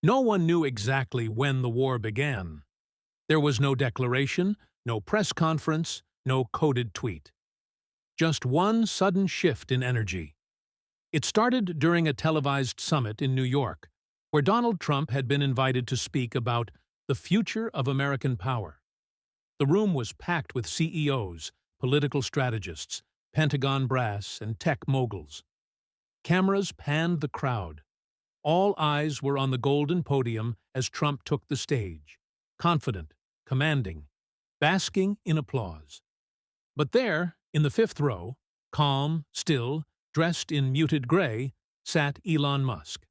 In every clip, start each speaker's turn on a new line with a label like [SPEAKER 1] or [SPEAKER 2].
[SPEAKER 1] No one knew exactly when the war began. There was no declaration, no press conference, no coded tweet. Just one sudden shift in energy. It started during a televised summit in New York, where Donald Trump had been invited to speak about the future of American power. The room was packed with CEOs, political strategists, Pentagon brass, and tech moguls. Cameras panned the crowd. All eyes were on the golden podium as Trump took the stage, confident, commanding, basking in applause. But there, in the fifth row, calm, still, dressed in muted gray, sat Elon Musk.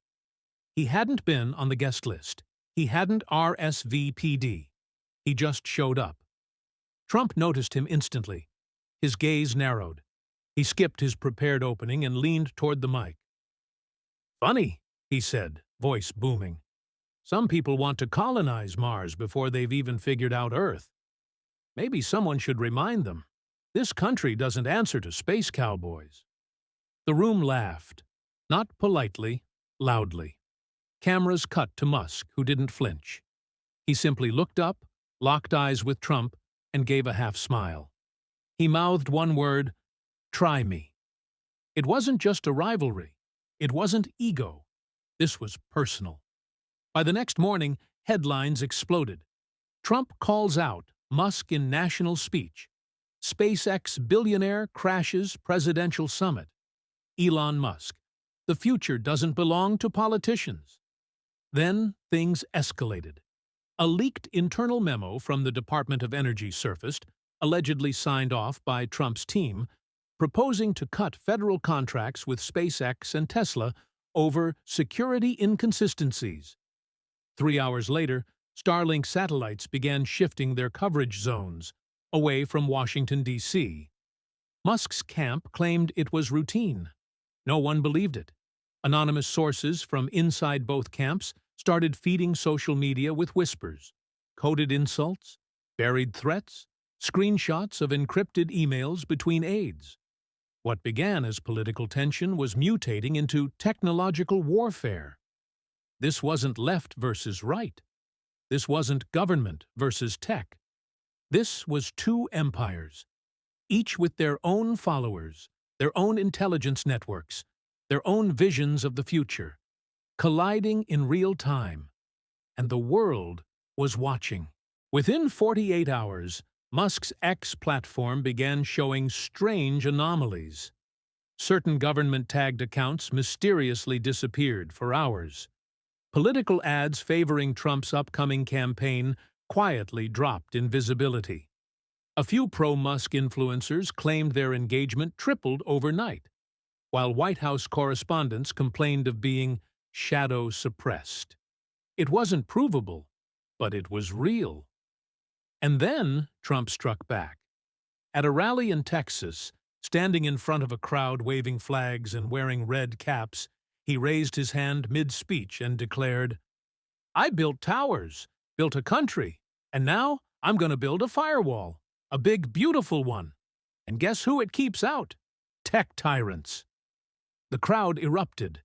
[SPEAKER 1] He hadn't been on the guest list. He hadn't RSVP'd. He just showed up. Trump noticed him instantly. His gaze narrowed. He skipped his prepared opening and leaned toward the mic. "Funny," he said, voice booming. "Some people want to colonize Mars before they've even figured out Earth. Maybe someone should remind them. This country doesn't answer to space cowboys." The room laughed. Not politely, loudly. Cameras cut to Musk, who didn't flinch. He simply looked up, locked eyes with Trump, and gave a half-smile. He mouthed one word, "Try me." It wasn't just a rivalry. It wasn't ego. This was personal. By the next morning, headlines exploded. Trump calls out, Musk in national speech. SpaceX billionaire crashes presidential summit. Elon Musk. The future doesn't belong to politicians. Then things escalated. A leaked internal memo from the Department of Energy surfaced, allegedly signed off by Trump's team, proposing to cut federal contracts with SpaceX and Tesla over security inconsistencies. 3 hours later, Starlink satellites began shifting their coverage zones away from Washington, D.C. Musk's camp claimed it was routine. No one believed it. Anonymous sources from inside both camps started feeding social media with whispers, coded insults, buried threats, screenshots of encrypted emails between aides. What began as political tension was mutating into technological warfare. This wasn't left versus right. This wasn't government versus tech. This was two empires, each with their own followers, their own intelligence networks, their own visions of the future, colliding in real time. And the world was watching. Within 48 hours, Musk's X platform began showing strange anomalies. Certain government-tagged accounts mysteriously disappeared for hours. Political ads favoring Trump's upcoming campaign quietly dropped in visibility. A few pro-Musk influencers claimed their engagement tripled overnight, while White House correspondents complained of being shadow-suppressed. It wasn't provable, but it was real. And then Trump struck back. At a rally in Texas, standing in front of a crowd waving flags and wearing red caps, he raised his hand mid-speech and declared, "I built towers, built a country, and now I'm going to build a firewall, a big, beautiful one. And guess who it keeps out? Tech tyrants." The crowd erupted.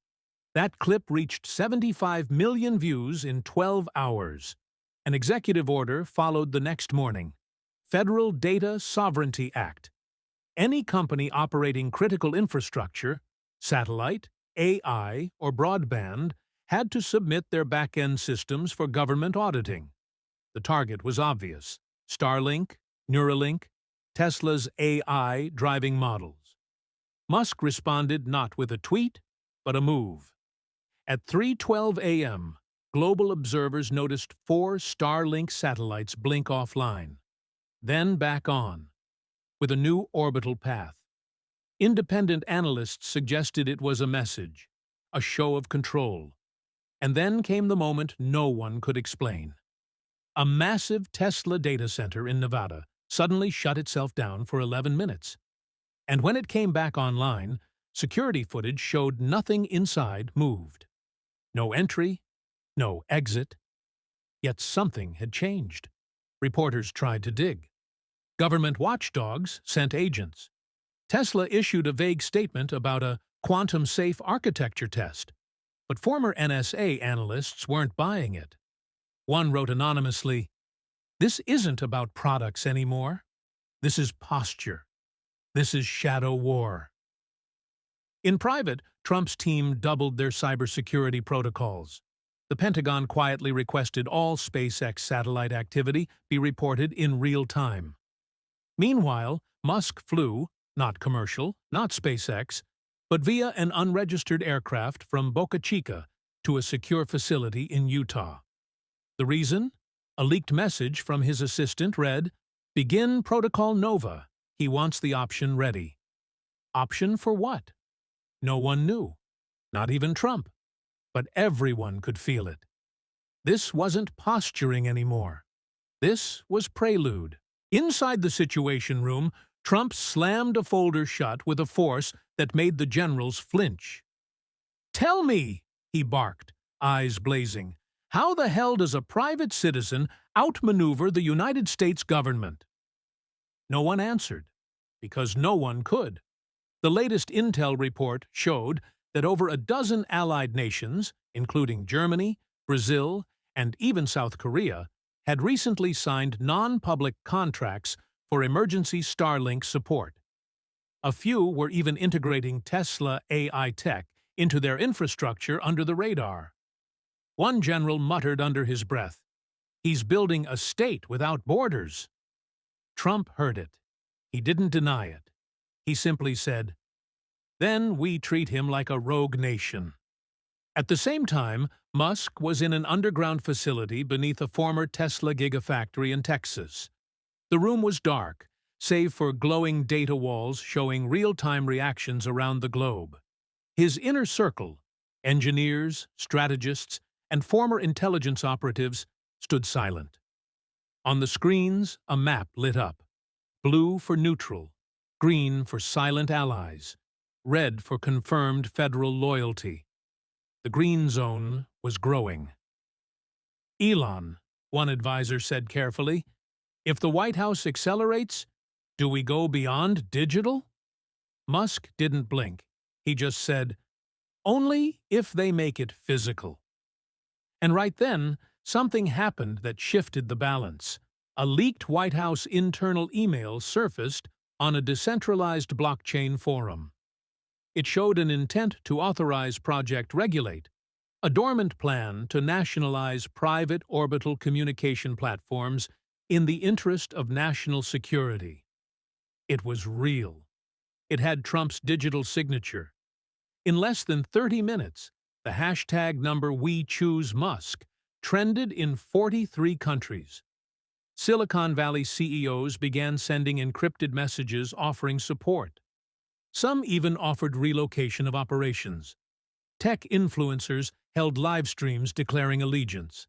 [SPEAKER 1] That clip reached 75 million views in 12 hours. An executive order followed the next morning. Federal Data Sovereignty Act. Any company operating critical infrastructure, satellite, AI, or broadband, had to submit their back-end systems for government auditing. The target was obvious: Starlink, Neuralink, Tesla's AI driving models. Musk responded not with a tweet, but a move. At 3:12 a.m., global observers noticed 4 Starlink satellites blink offline, then back on, with a new orbital path. Independent analysts suggested it was a message, a show of control. And then came the moment no one could explain. A massive Tesla data center in Nevada suddenly shut itself down for 11 minutes. And when it came back online, security footage showed nothing inside moved. No entry, no exit. Yet something had changed. Reporters tried to dig. Government watchdogs sent agents. Tesla issued a vague statement about a quantum-safe architecture test. But former NSA analysts weren't buying it. One wrote anonymously, "This isn't about products anymore. This is posture. This is shadow war." In private, Trump's team doubled their cybersecurity protocols. The Pentagon quietly requested all SpaceX satellite activity be reported in real time. Meanwhile, Musk flew, not commercial, not SpaceX, but via an unregistered aircraft from Boca Chica to a secure facility in Utah. The reason? A leaked message from his assistant read, "Begin Protocol Nova. He wants the option ready." Option for what? No one knew. Not even Trump. But everyone could feel it. This wasn't posturing anymore. This was prelude. Inside the Situation Room, Trump slammed a folder shut with a force that made the generals flinch. "Tell me," he barked, eyes blazing, "how the hell does a private citizen outmaneuver the United States government?" No one answered, because no one could. The latest intel report showed that over a dozen allied nations, including Germany, Brazil, and even South Korea, had recently signed non-public contracts for emergency Starlink support. A few were even integrating Tesla AI tech into their infrastructure under the radar. One general muttered under his breath, "He's building a state without borders." Trump heard it. He didn't deny it. He simply said, "Then we treat him like a rogue nation." At the same time, Musk was in an underground facility beneath a former Tesla gigafactory in Texas. The room was dark, save for glowing data walls showing real-time reactions around the globe. His inner circle, engineers, strategists, and former intelligence operatives, stood silent. On the screens, a map lit up. Blue for neutral, green for silent allies, red for confirmed federal loyalty. The green zone was growing. "Elon," one advisor said carefully, "if the White House accelerates, do we go beyond digital?" Musk didn't blink. He just said, "Only if they make it physical." And right then, something happened that shifted the balance. A leaked White House internal email surfaced on a decentralized blockchain forum. It showed an intent to authorize Project Regulate, a dormant plan to nationalize private orbital communication platforms in the interest of national security. It was real. It had Trump's digital signature. In less than 30 minutes, the hashtag number #WeChooseMusk trended in 43 countries. Silicon Valley CEOs began sending encrypted messages offering support. Some even offered relocation of operations. Tech influencers held live streams declaring allegiance.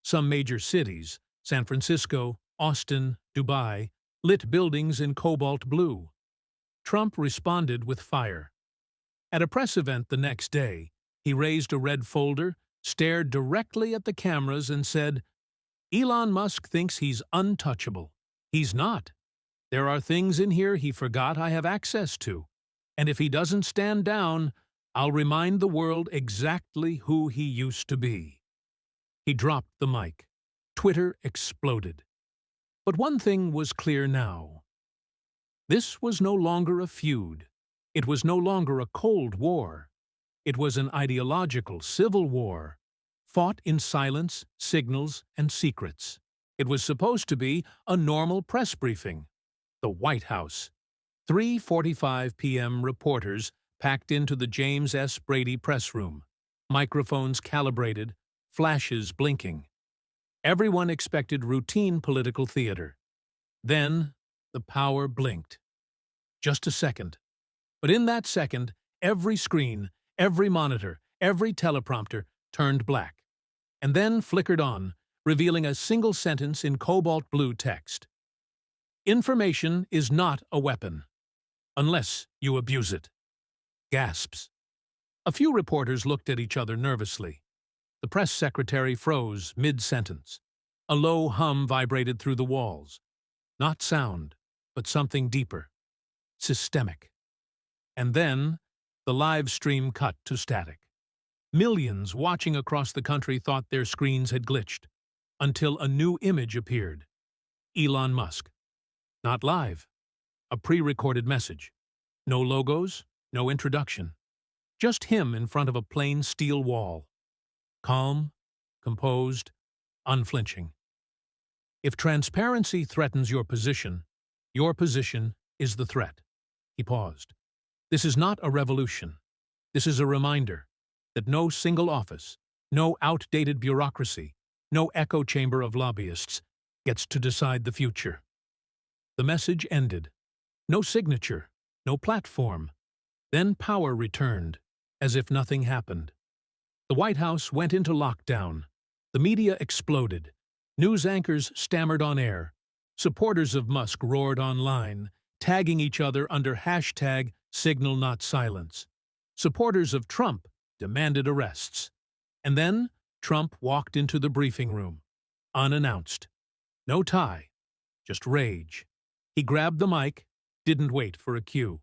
[SPEAKER 1] Some major cities, San Francisco, Austin, Dubai, lit buildings in cobalt blue. Trump responded with fire. At a press event the next day, he raised a red folder, stared directly at the cameras and said, "Elon Musk thinks he's untouchable. He's not. There are things in here he forgot I have access to. And if he doesn't stand down, I'll remind the world exactly who he used to be." He dropped the mic. Twitter exploded. But one thing was clear now. This was no longer a feud. It was no longer a Cold War. It was an ideological civil war, fought in silence, signals, and secrets. It was supposed to be a normal press briefing. The White House. 3:45 p.m. reporters packed into the James S. Brady press room, microphones calibrated, flashes blinking. Everyone expected routine political theater. Then, the power blinked. Just a second. But in that second, every screen, every monitor, every teleprompter turned black, and then flickered on, revealing a single sentence in cobalt blue text. "Information is not a weapon, unless you abuse it." Gasps. A few reporters looked at each other nervously. The press secretary froze mid-sentence. A low hum vibrated through the walls. Not sound, but something deeper. Systemic. And then, the live stream cut to static. Millions watching across the country thought their screens had glitched, until a new image appeared. Elon Musk. Not live. A pre-recorded message. No logos, no introduction. Just him in front of a plain steel wall. Calm, composed, unflinching. If transparency threatens your position is the threat. He paused. This is not a revolution. This is a reminder that no single office, no outdated bureaucracy, no echo chamber of lobbyists gets to decide the future. The message ended. No signature, no platform. Then power returned, as if nothing happened. The White House went into lockdown. The media exploded. News anchors stammered on air. Supporters of Musk roared online, tagging each other under hashtag #SignalNotSilence. Supporters of Trump demanded arrests. And then Trump walked into the briefing room, unannounced. No tie, just rage. He grabbed the mic, didn't wait for a cue.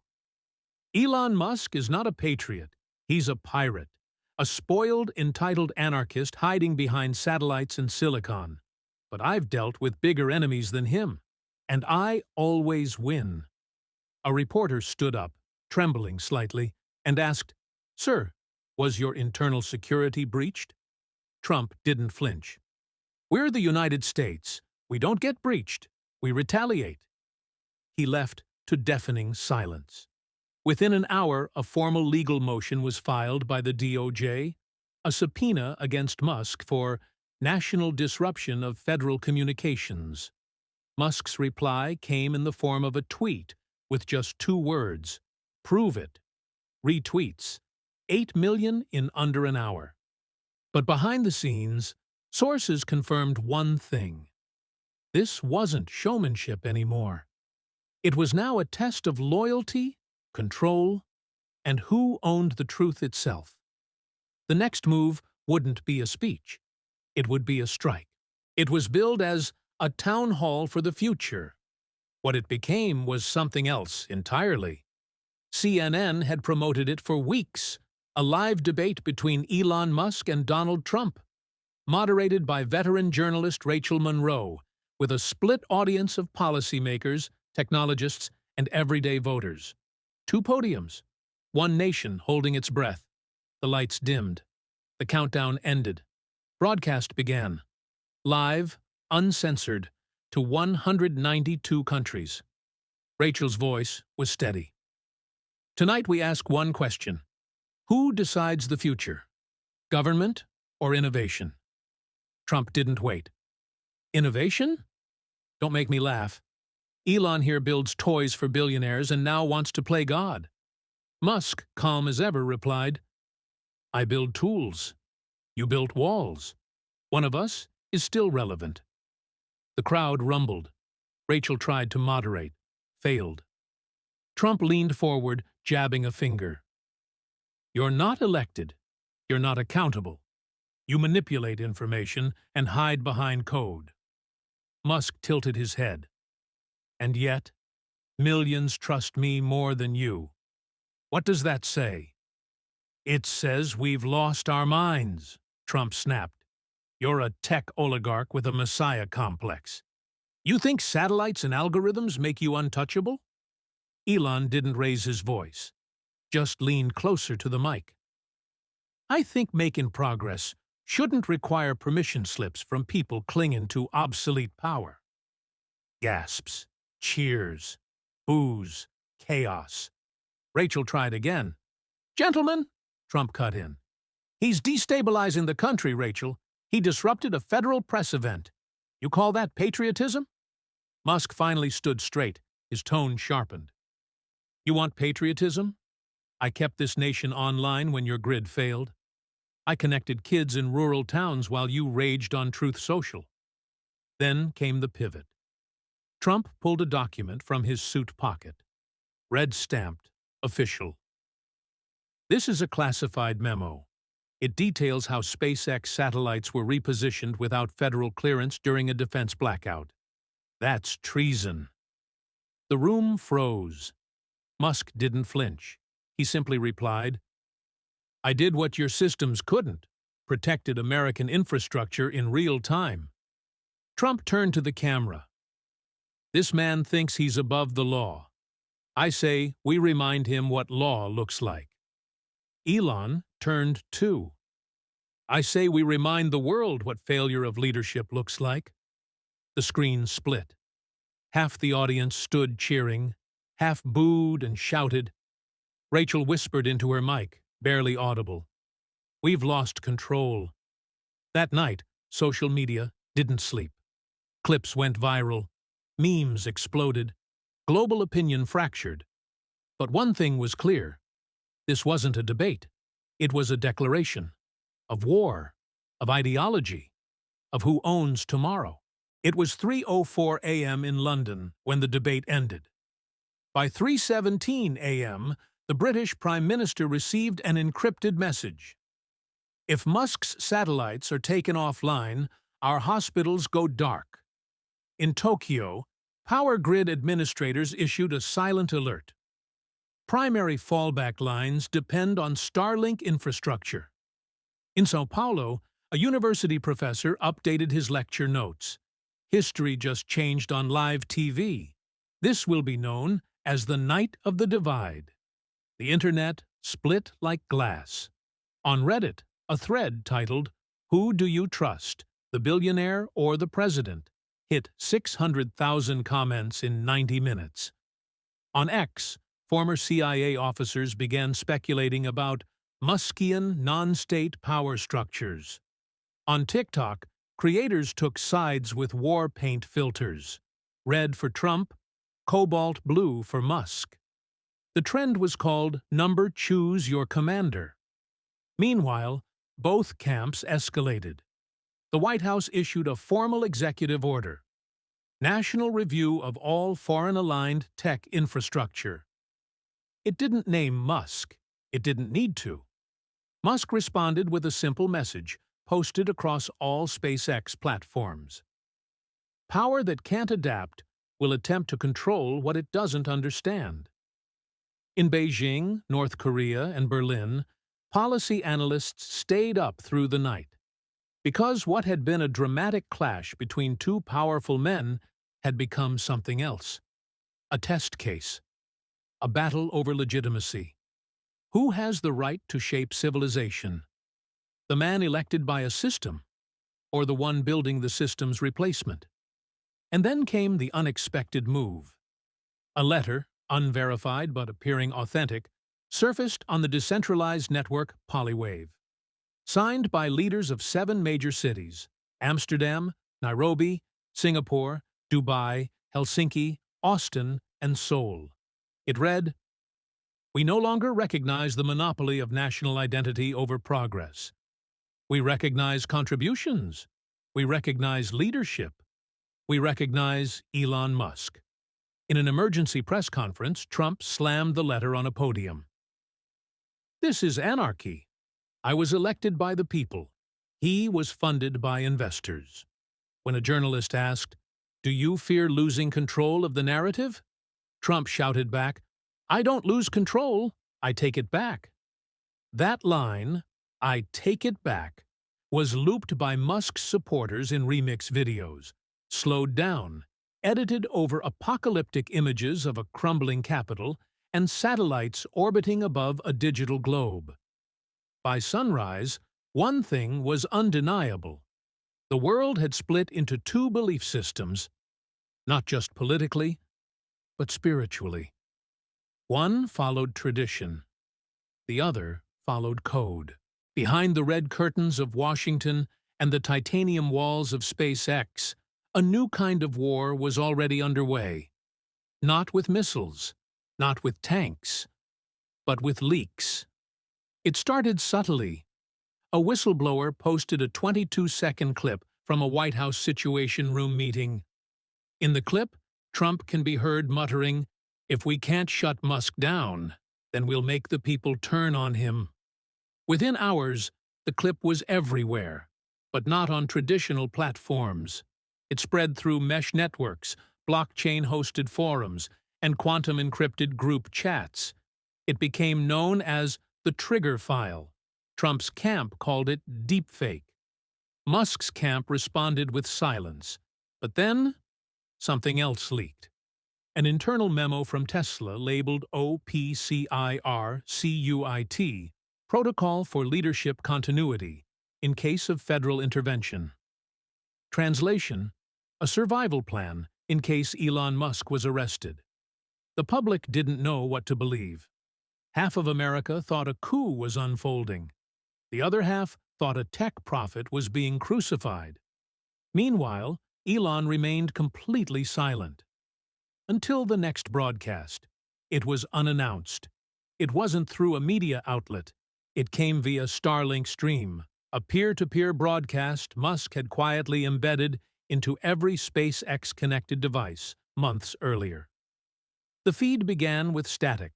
[SPEAKER 1] Elon Musk is not a patriot. He's a pirate. A spoiled, entitled anarchist hiding behind satellites and silicon. But I've dealt with bigger enemies than him, and I always win. A reporter stood up, trembling slightly, and asked, "Sir, was your internal security breached?" Trump didn't flinch. "We're the United States. We don't get breached. We retaliate." He left to deafening silence. Within an hour, a formal legal motion was filed by the DOJ, a subpoena against Musk for national disruption of federal communications. Musk's reply came in the form of a tweet with just 2 words, "Prove it." Retweets, 8 million in under an hour. But behind the scenes, sources confirmed one thing. This wasn't showmanship anymore. It was now a test of loyalty, control, and who owned the truth itself. The next move wouldn't be a speech. It would be a strike. It was billed as a town hall for the future. What it became was something else entirely. CNN had promoted it for weeks, a live debate between Elon Musk and Donald Trump, moderated by veteran journalist Rachel Monroe, with a split audience of policymakers, technologists, and everyday voters. 2 podiums, 1 nation holding its breath. The lights dimmed. The countdown ended. Broadcast began. Live, uncensored, to 192 countries. Rachel's voice was steady. Tonight we ask one question. Who decides the future? Government or innovation? Trump didn't wait. Innovation? Don't make me laugh. Elon here builds toys for billionaires and now wants to play God. Musk, calm as ever, replied, "I build tools. You built walls. One of us is still relevant." The crowd rumbled. Rachel tried to moderate, failed. Trump leaned forward, jabbing a finger. "You're not elected. You're not accountable. You manipulate information and hide behind code." Musk tilted his head. "And yet, millions trust me more than you. What does that say?" "It says we've lost our minds," Trump snapped. "You're a tech oligarch with a messiah complex. You think satellites and algorithms make you untouchable?" Elon didn't raise his voice, just leaned closer to the mic. "I think making progress shouldn't require permission slips from people clinging to obsolete power." Gasps, cheers, boos, chaos. Rachel tried again. "Gentlemen," Trump cut in. "He's destabilizing the country, Rachel. He disrupted a federal press event. You call that patriotism?" Musk finally stood straight, his tone sharpened. "You want patriotism? I kept this nation online when your grid failed. I connected kids in rural towns while you raged on Truth Social." Then came the pivot. Trump pulled a document from his suit pocket. Red-stamped, official. "This is a classified memo. It details how SpaceX satellites were repositioned without federal clearance during a defense blackout. That's treason." The room froze. Musk didn't flinch. He simply replied, I did what your systems couldn't, protected American infrastructure in real time. Trump turned to the camera. This man thinks he's above the law. I say we remind him what law looks like. Elon turned too. I say we remind the world what failure of leadership looks like. The screen split. Half the audience stood cheering, half booed and shouted. Rachel whispered into her mic, barely audible. We've lost control. That night, social media didn't sleep. Clips went viral. Memes exploded. Global opinion fractured. But one thing was clear. This wasn't a debate. It was a declaration. Of war. Of ideology. Of who owns tomorrow. It was 3:04 a.m. in London when the debate ended. By 3:17 a.m., the British Prime Minister received an encrypted message. If Musk's satellites are taken offline, our hospitals go dark. In Tokyo, power grid administrators issued a silent alert. Primary fallback lines depend on Starlink infrastructure. In Sao Paulo, a university professor updated his lecture notes. History just changed on live TV. This will be known as the Night of the Divide. The internet split like glass. On Reddit, a thread titled, "Who Do You Trust, the Billionaire or the President?" hit 600,000 comments in 90 minutes. On X, former CIA officers began speculating about Muskian non-state power structures. On TikTok, creators took sides with war paint filters. Red for Trump, cobalt blue for Musk. The trend was called "Number Choose Your Commander." Meanwhile, both camps escalated. The White House issued a formal executive order. National Review of All Foreign-Aligned Tech Infrastructure. It didn't name Musk. It didn't need to. Musk responded with a simple message, posted across all SpaceX platforms. Power that can't adapt will attempt to control what it doesn't understand. In Beijing, North Korea, and Berlin, policy analysts stayed up through the night. Because what had been a dramatic clash between two powerful men had become something else. A test case. A battle over legitimacy. Who has the right to shape civilization? The man elected by a system, or the one building the system's replacement? And then came the unexpected move. A letter, unverified but appearing authentic, surfaced on the decentralized network Polywave. Signed by leaders of 7 major cities: Amsterdam, Nairobi, Singapore, Dubai, Helsinki, Austin, and Seoul. It read, "We no longer recognize the monopoly of national identity over progress. We recognize contributions. We recognize leadership. We recognize Elon Musk." In an emergency press conference, Trump slammed the letter on a podium. "This is anarchy. I was elected by the people. He was funded by investors." When a journalist asked, "Do you fear losing control of the narrative?" Trump shouted back, "I don't lose control, I take it back." That line, "I take it back," was looped by Musk's supporters in remix videos, slowed down, edited over apocalyptic images of a crumbling Capitol and satellites orbiting above a digital globe. By sunrise, one thing was undeniable. The world had split into 2 belief systems, not just politically, but spiritually. One followed tradition. The other followed code. Behind the red curtains of Washington and the titanium walls of SpaceX, a new kind of war was already underway. Not with missiles, not with tanks, but with leaks. It started subtly. A whistleblower posted a 22-second clip from a White House Situation Room meeting. In the clip, Trump can be heard muttering, "If we can't shut Musk down, then we'll make the people turn on him." Within hours, the clip was everywhere, but not on traditional platforms. It spread through mesh networks, blockchain-hosted forums, and quantum-encrypted group chats. It became known as the trigger file, Trump's camp called it deepfake. Musk's camp responded with silence. But then, something else leaked. An internal memo from Tesla labeled OPCIRCUIT, Protocol for Leadership Continuity, in case of federal intervention. Translation: a survival plan in case Elon Musk was arrested. The public didn't know what to believe. Half of America thought a coup was unfolding. The other half thought a tech prophet was being crucified. Meanwhile, Elon remained completely silent. Until the next broadcast. It was unannounced. It wasn't through a media outlet. It came via Starlink stream, a peer-to-peer broadcast Musk had quietly embedded into every SpaceX-connected device months earlier. The feed began with static.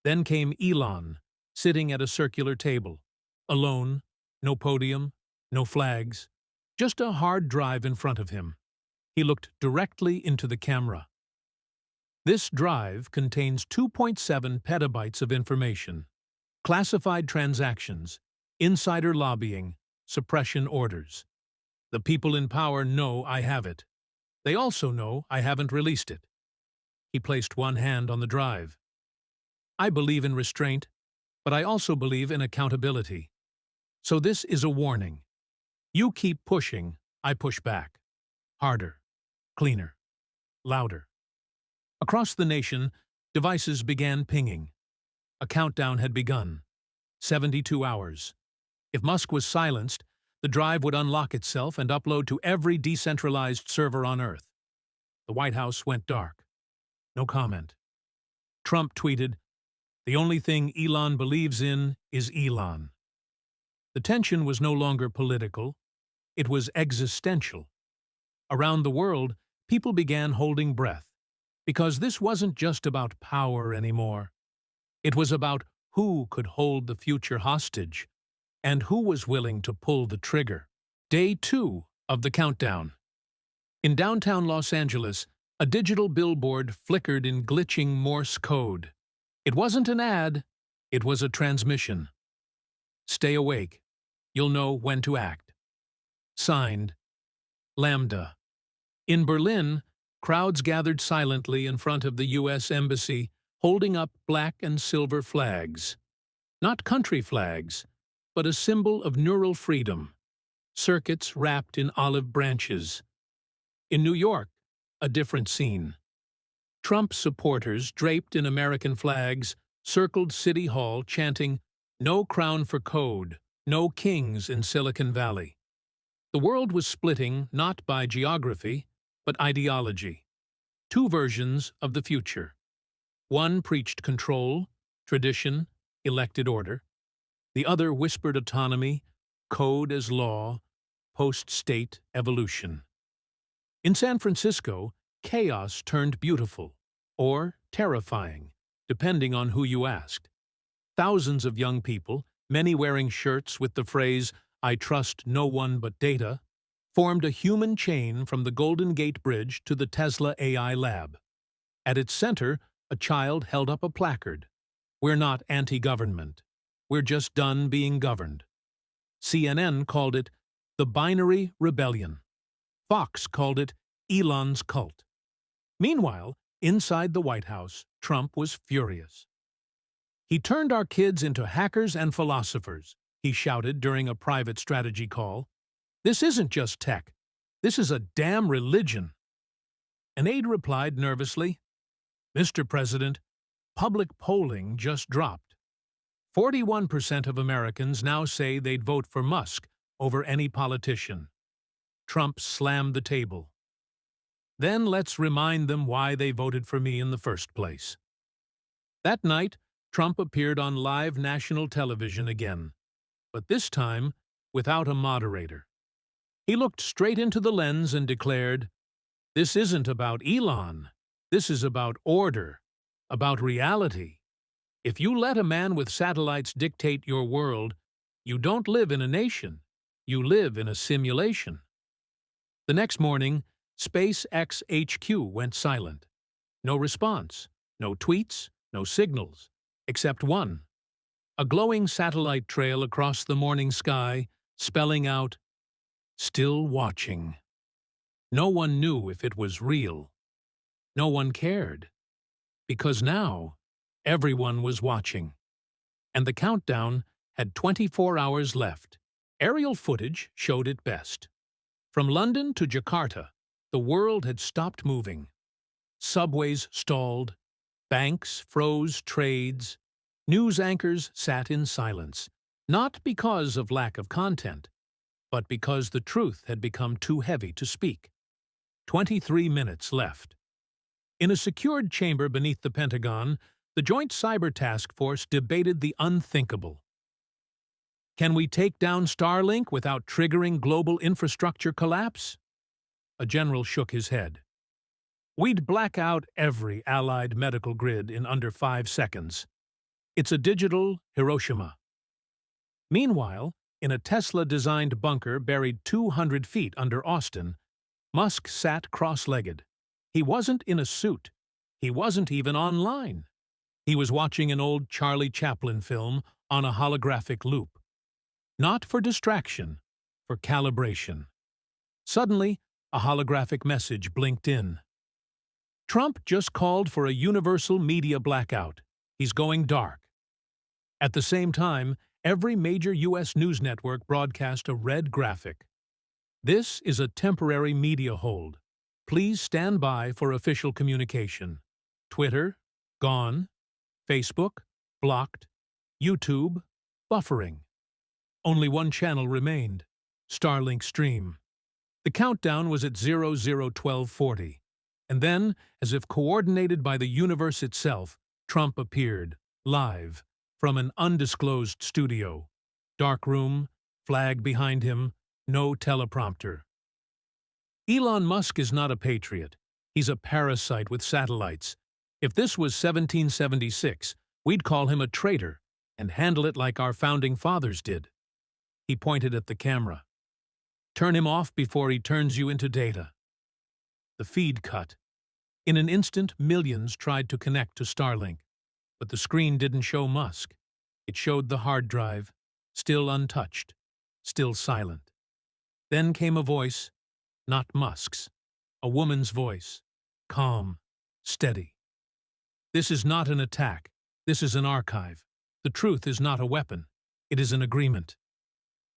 [SPEAKER 1] Then came Elon, sitting at a circular table. Alone, no podium, no flags, just a hard drive in front of him. He looked directly into the camera. This drive contains 2.7 petabytes of information. Classified transactions, insider lobbying, suppression orders. The people in power know I have it. They also know I haven't released it. He placed one hand on the drive. I believe in restraint, but I also believe in accountability. So this is a warning. You keep pushing, I push back. Harder, cleaner, louder. Across the nation, devices began pinging. A countdown had begun. 72 hours. If Musk was silenced, the drive would unlock itself and upload to every decentralized server on Earth. The White House went dark. No comment. Trump tweeted, "The only thing Elon believes in is Elon." The tension was no longer political. It was existential. Around the world, people began holding breath, because this wasn't just about power anymore. It was about who could hold the future hostage and who was willing to pull the trigger. Day 2 of the countdown. In downtown Los Angeles, a digital billboard flickered in glitching Morse code. It wasn't an ad, it was a transmission. Stay awake. You'll know when to act. Signed, Lambda. In Berlin, crowds gathered silently in front of the U.S. Embassy, holding up black and silver flags. Not country flags, but a symbol of neural freedom. Circuits wrapped in olive branches. In New York, a different scene. Trump supporters, draped in American flags, circled City Hall chanting, "No crown for code, no kings in Silicon Valley." The world was splitting not by geography, but ideology. Two versions of the future. One preached control, tradition, elected order. The other whispered autonomy, code as law, post-state evolution. In San Francisco, chaos turned beautiful, or terrifying, depending on who you asked. Thousands of young people, many wearing shirts with the phrase, "I trust no one but data," formed a human chain from the Golden Gate Bridge to the Tesla AI lab. At its center, a child held up a placard. "We're not anti-government. We're just done being governed." CNN called it the binary rebellion. Fox called it Elon's cult. Meanwhile, inside the White House, Trump was furious. "He turned our kids into hackers and philosophers," he shouted during a private strategy call. "This isn't just tech. This is a damn religion." An aide replied nervously, "Mr. President, public polling just dropped. 41% of Americans now say they'd vote for Musk over any politician." Trump slammed the table. "Then let's remind them why they voted for me in the first place." That night, Trump appeared on live national television again, but this time without a moderator. He looked straight into the lens and declared, "This isn't about Elon. This is about order, about reality. If you let a man with satellites dictate your world, you don't live in a nation. You live in a simulation." The next morning, SpaceX HQ went silent. No response, no tweets, no signals, except one. A glowing satellite trail across the morning sky, spelling out, "Still watching." No one knew if it was real. No one cared. Because now, everyone was watching. And the countdown had 24 hours left. Aerial footage showed it best. From London to Jakarta, the world had stopped moving. Subways stalled, banks froze trades, news anchors sat in silence, not because of lack of content, but because the truth had become too heavy to speak. 23 minutes left. In a secured chamber beneath the Pentagon, the Joint Cyber Task Force debated the unthinkable. Can we take down Starlink without triggering global infrastructure collapse? A general shook his head. We'd black out every Allied medical grid in under 5 seconds. It's a digital Hiroshima. Meanwhile, in a Tesla-designed bunker buried 200 feet under Austin, Musk sat cross-legged. He wasn't in a suit. He wasn't even online. He was watching an old Charlie Chaplin film on a holographic loop. Not for distraction, for calibration. Suddenly, a holographic message blinked in. Trump just called for a universal media blackout. He's going dark. At the same time, every major U.S. news network broadcast a red graphic. This is a temporary media hold. Please stand by for official communication. Twitter, gone. Facebook, blocked. YouTube, buffering. Only one channel remained, Starlink Stream. The countdown was at 001240, and then, as if coordinated by the universe itself, Trump appeared, live, from an undisclosed studio. Dark room, flag behind him, no teleprompter. Elon Musk is not a patriot. He's a parasite with satellites. If this was 1776, we'd call him a traitor and handle it like our founding fathers did. He pointed at the camera. Turn him off before he turns you into data. The feed cut. In an instant, millions tried to connect to Starlink, but the screen didn't show Musk. It showed the hard drive, still untouched, still silent. Then came a voice, not Musk's, a woman's voice, calm, steady. This is not an attack. This is an archive. The truth is not a weapon. It is an agreement.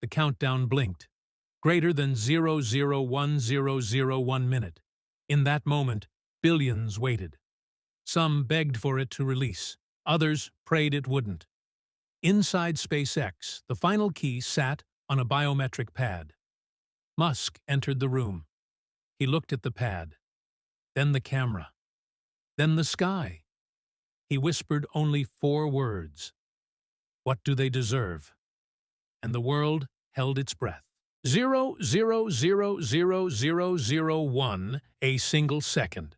[SPEAKER 1] The countdown blinked. Greater than 001001 minute. In that moment, billions waited. Some begged for it to release. Others prayed it wouldn't. Inside SpaceX, the final key sat on a biometric pad. Musk entered the room. He looked at the pad, then the camera, then the sky. He whispered only 4 words. What do they deserve? And the world held its breath. 00000001, a single second.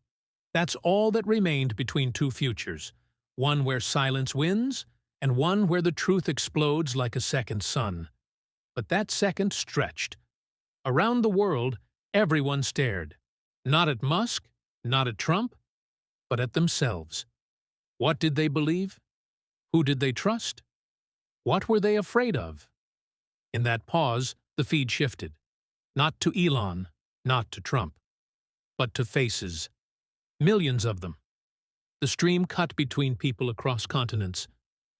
[SPEAKER 1] That's all that remained between two futures, one where silence wins and one where the truth explodes like a second sun. But that second stretched. Around the world, everyone stared. Not at Musk, not at Trump, but at themselves. What did they believe? Who did they trust? What were they afraid of? In that pause, the feed shifted. Not to Elon, not to Trump, but to faces. Millions of them. The stream cut between people across continents.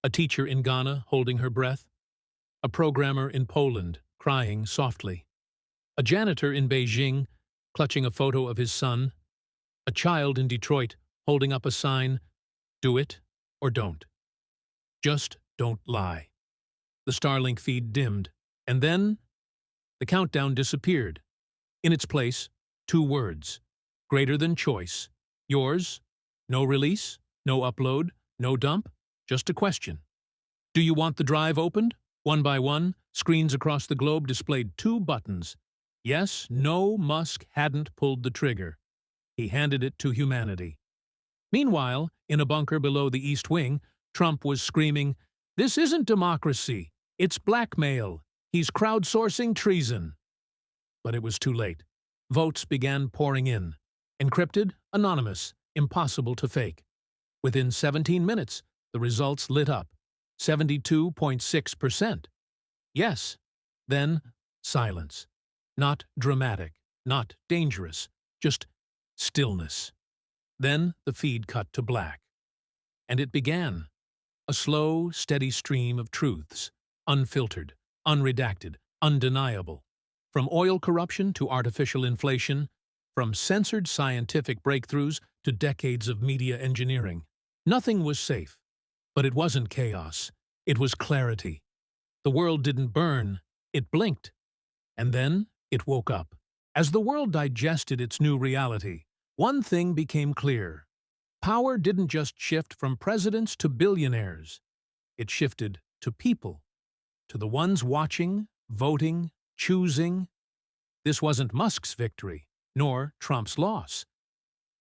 [SPEAKER 1] A teacher in Ghana holding her breath. A programmer in Poland crying softly. A janitor in Beijing clutching a photo of his son. A child in Detroit holding up a sign, "Do it or don't. Just don't lie." The Starlink feed dimmed, and then the countdown disappeared. In its place, 2 words, greater than choice. Yours, no release, no upload, no dump, just a question. Do you want the drive opened? One by one, screens across the globe displayed 2 buttons. Yes, no, Musk hadn't pulled the trigger. He handed it to humanity. Meanwhile, in a bunker below the East Wing, Trump was screaming, "This isn't democracy. It's blackmail. He's crowdsourcing treason." But it was too late. Votes began pouring in. Encrypted, anonymous, impossible to fake. Within 17 minutes, the results lit up. 72.6%. Yes. Then silence. Not dramatic, not dangerous, just stillness. Then the feed cut to black. And it began. A slow, steady stream of truths, unfiltered, unredacted, undeniable. From oil corruption to artificial inflation, from censored scientific breakthroughs to decades of media engineering. Nothing was safe, but it wasn't chaos. It was clarity. The world didn't burn, it blinked. And then it woke up. As the world digested its new reality, one thing became clear. Power didn't just shift from presidents to billionaires. It shifted to people, to the ones watching, voting, choosing. This wasn't Musk's victory, nor Trump's loss.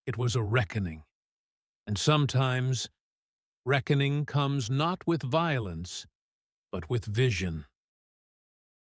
[SPEAKER 1] It was a reckoning. And sometimes, reckoning comes not with violence, but with vision.